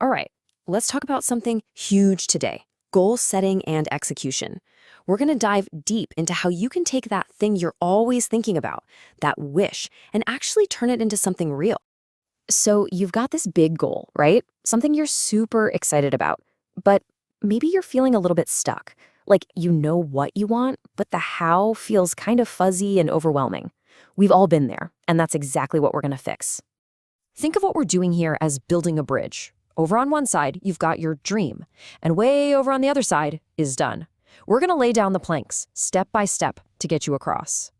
All right, let's talk about something huge today: goal setting and execution. We're going to dive deep into how you can take that thing you're always thinking about, that wish, and actually turn it into something real. So, you've got this big goal, right? Something you're super excited about. But maybe you're feeling a little bit stuck. Like you know what you want, but the how feels kind of fuzzy and overwhelming. We've all been there, and that's exactly what we're going to fix. Think of what we're doing here as building a bridge. Over on one side, you've got your dream, and way over on the other side is done. We're going to lay down the planks, step by step, to get you across.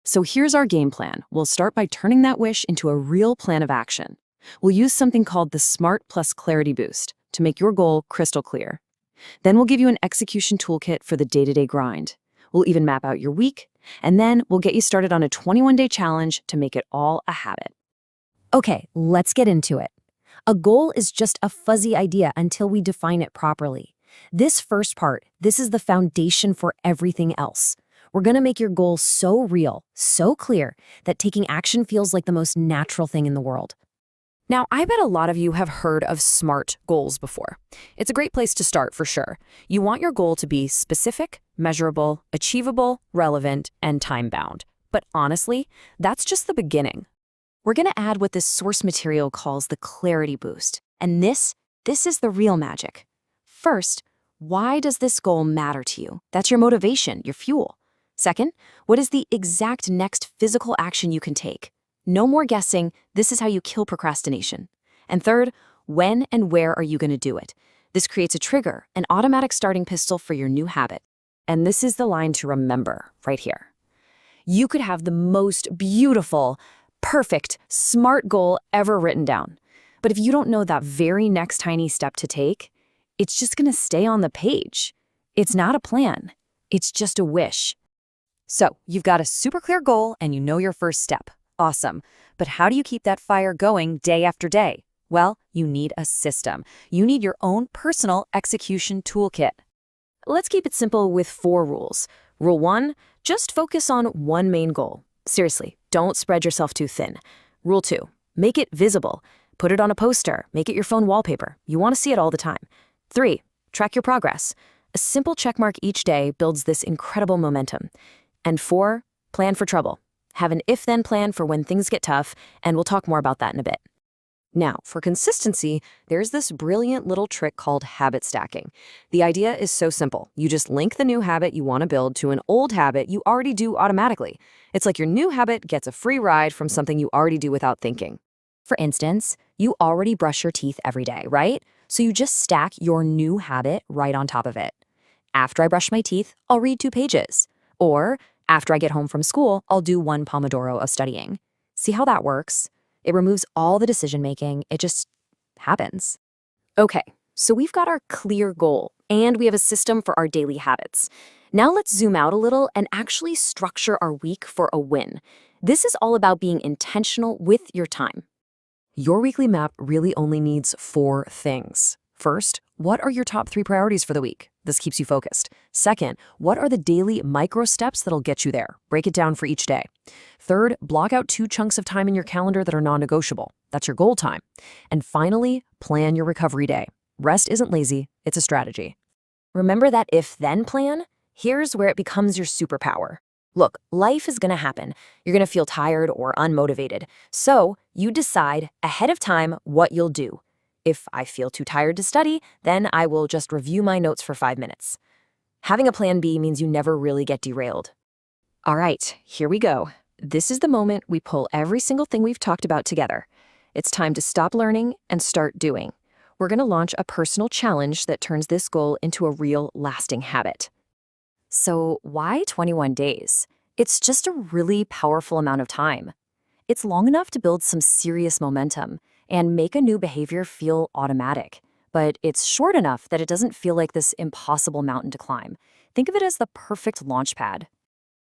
So here's our game plan. We'll start by turning that wish into a real plan of action. We'll use something called the Smart Plus Clarity Boost to make your goal crystal clear. Then we'll give you an execution toolkit for the day-to-day grind. We'll even map out your week, and then we'll get you started on a 21-day challenge to make it all a habit. Okay, let's get into it. A goal is just a fuzzy idea until we define it properly. This first part, this is the foundation for everything else. We're going to make your goal so real, so clear, that taking action feels like the most natural thing in the world. Now, I bet a lot of you have heard of SMART goals before. It's a great place to start for sure. You want your goal to be specific, measurable, achievable, relevant, and time-bound. But honestly, that's just the beginning. We're going to add what this source material calls the clarity boost. And this is the real magic. First, why does this goal matter to you? That's your motivation, your fuel. Second, what is the exact next physical action you can take? No more guessing, this is how you kill procrastination. And third, when and where are you going to do it? This creates a trigger, an automatic starting pistol for your new habit. And this is the line to remember right here. You could have the most beautiful, perfect, SMART goal ever written down. But if you don't know that very next tiny step to take, it's just going to stay on the page. It's not a plan. It's just a wish. So, you've got a super clear goal and you know your first step. Awesome. But how do you keep that fire going day after day? Well, you need a system. You need your own personal execution toolkit. Let's keep it simple with 4 rules. Rule 1, just focus on one main goal. Seriously, don't spread yourself too thin. Rule 2, make it visible. Put it on a poster, make it your phone wallpaper. You want to see it all the time. 3, track your progress. A simple checkmark each day builds this incredible momentum. And 4, plan for trouble. Have an if-then plan for when things get tough, and we'll talk more about that in a bit. Now, for consistency, there's this brilliant little trick called habit stacking. The idea is so simple. You just link the new habit you want to build to an old habit you already do automatically. It's like your new habit gets a free ride from something you already do without thinking. For instance, you already brush your teeth every day, right? So you just stack your new habit right on top of it. After I brush my teeth, I'll read 2 pages. Or, after I get home from school, I'll do 1 Pomodoro of studying. See how that works? It removes all the decision-making. It just happens. Okay, so we've got our clear goal, and we have a system for our daily habits. Now let's zoom out a little and actually structure our week for a win. This is all about being intentional with your time. Your weekly map really only needs 4 things. First, what are your top 3 priorities for the week? This keeps you focused. Second, what are the daily micro steps that'll get you there? Break it down for each day. Third, block out 2 chunks of time in your calendar that are non-negotiable. That's your goal time. And finally, plan your recovery day. Rest isn't lazy, it's a strategy. Remember that if-then plan? Here's where it becomes your superpower. Look, life is going to happen. You're going to feel tired or unmotivated. So you decide ahead of time what you'll do. If I feel too tired to study, then I will just review my notes for 5 minutes. Having a plan B means you never really get derailed. All right, here we go. This is the moment we pull every single thing we've talked about together. It's time to stop learning and start doing. We're going to launch a personal challenge that turns this goal into a real, lasting habit. So why 21 days? It's just a really powerful amount of time. It's long enough to build some serious momentum and make a new behavior feel automatic. But it's short enough that it doesn't feel like this impossible mountain to climb. Think of it as the perfect launch pad.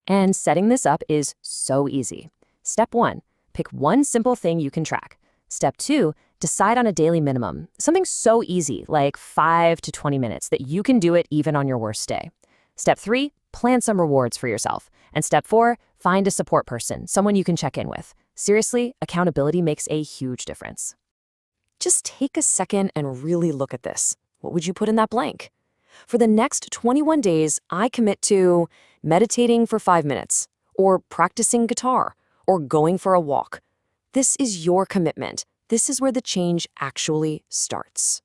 And setting this up is so easy. Step 1, pick one simple thing you can track. Step 2, decide on a daily minimum, something so easy like 5 to 20 minutes that you can do it even on your worst day. Step 3, plan some rewards for yourself. And step 4, find a support person, someone you can check in with. Seriously, accountability makes a huge difference. Just take a second and really look at this. What would you put in that blank? For the next 21 days, I commit to meditating for 5 minutes, or practicing guitar, or going for a walk. This is your commitment. This is where the change actually starts.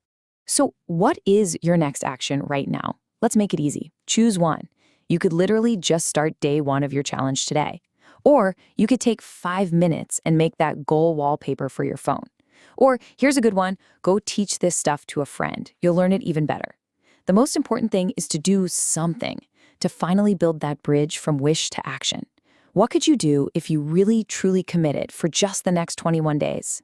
So, what is your next action right now? Let's make it easy. Choose one. You could literally just start day one of your challenge today. Or you could take 5 minutes and make that goal wallpaper for your phone. Or here's a good one, go teach this stuff to a friend. You'll learn it even better. The most important thing is to do something, to finally build that bridge from wish to action. What could you do if you really truly committed for just the next 21 days?